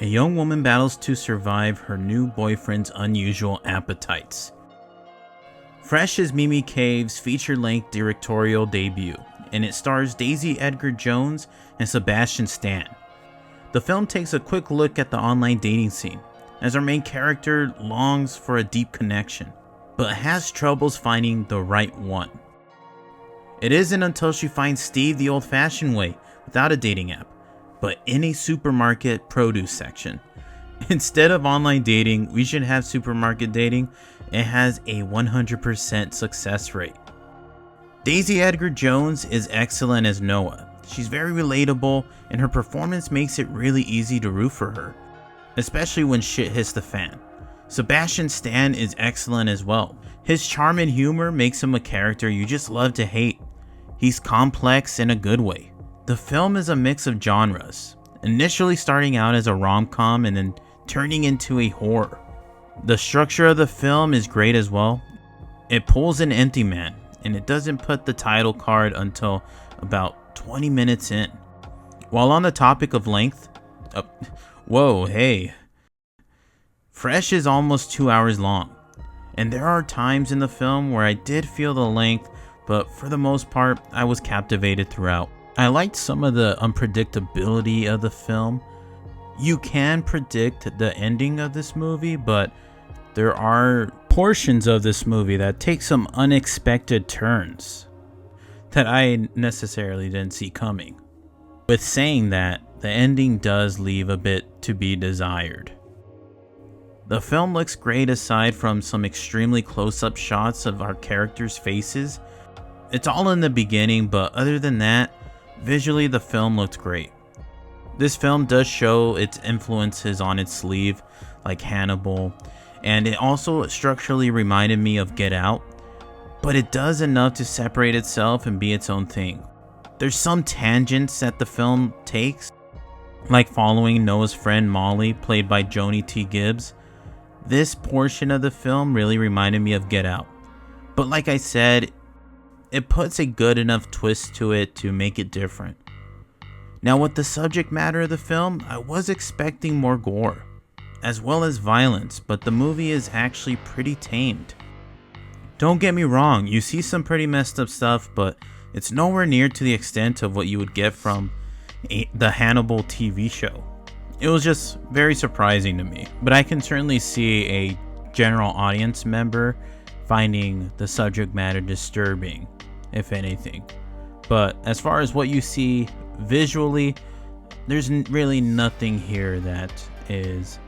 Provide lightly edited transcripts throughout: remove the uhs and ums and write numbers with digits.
A young woman battles to survive her new boyfriend's unusual appetites. Fresh is Mimi Cave's feature-length directorial debut, and it stars Daisy Edgar Jones and Sebastian Stan. The film takes a quick look at the online dating scene, as our main character longs for a deep connection, but has troubles finding the right one. It isn't until she finds Steve the old-fashioned way, without a dating app, but in a supermarket produce section. Instead of online dating, we should have supermarket dating. It has a 100% success rate. Daisy Edgar Jones is excellent as Noah. She's very relatable, and her performance makes it really easy to root for her, especially when shit hits the fan. Sebastian Stan is excellent as well. His charm and humor makes him a character you just love to hate. He's complex in a good way. The film is a mix of genres, initially starting out as a rom-com and then turning into a horror. The structure of the film is great as well. It pulls an empty man, and it doesn't put the title card until about 20 minutes in. While on the topic of length, Fresh is almost 2 hours long, and there are times in the film where I did feel the length, but for the most part, I was captivated throughout. I liked some of the unpredictability of the film. You can predict the ending of this movie, but there are portions of this movie that take some unexpected turns that I necessarily didn't see coming. With saying that, the ending does leave a bit to be desired. The film looks great aside from some extremely close-up shots of our characters' faces. It's all in the beginning, but other than that, visually the film looked great. This film does show its influences on its sleeve, like Hannibal, and it also structurally reminded me of Get Out, but it does enough to separate itself and be its own thing. There's some tangents that the film takes, like following Noah's friend Molly, played by Joni T. Gibbs. This portion of the film really reminded me of Get Out, but like I said, it puts a good enough twist to it to make it different. Now, with the subject matter of the film, I was expecting more gore, as well as violence, but the movie is actually pretty tamed. Don't get me wrong, you see some pretty messed up stuff, but it's nowhere near to the extent of what you would get from the Hannibal TV show. It was just very surprising to me, but I can certainly see a general audience member finding the subject matter disturbing, if anything. But as far as what you see visually, there's really nothing here that is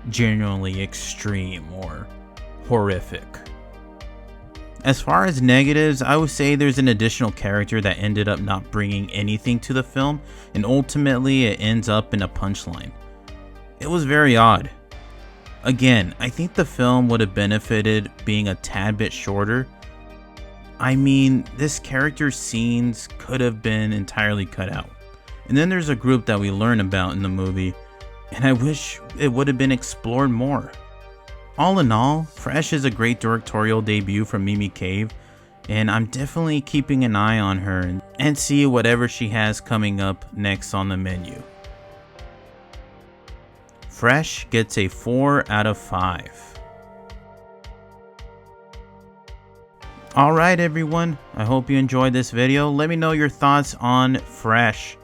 genuinely extreme or horrific. As far as negatives, I would say there's an additional character that ended up not bringing anything to the film, and ultimately it ends up in a punchline. It was very odd. Again, I think the film would have benefited being a tad bit shorter. I mean, this character's scenes could have been entirely cut out. And then there's a group that we learn about in the movie, and I wish it would have been explored more. All in all, Fresh is a great directorial debut from Mimi Cave, and I'm definitely keeping an eye on her and see whatever she has coming up next on the menu. Fresh gets a 4 out of 5. Alright everyone, I hope you enjoyed this video. Let me know your thoughts on Fresh.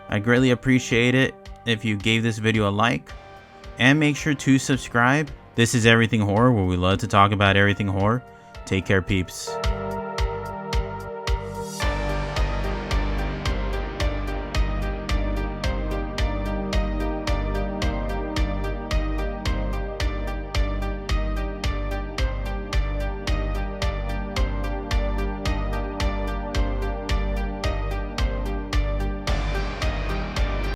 I greatly appreciate it if you gave this video a like, and make sure to subscribe. This is Everything Horror, where we love to talk about everything horror. Take care, peeps.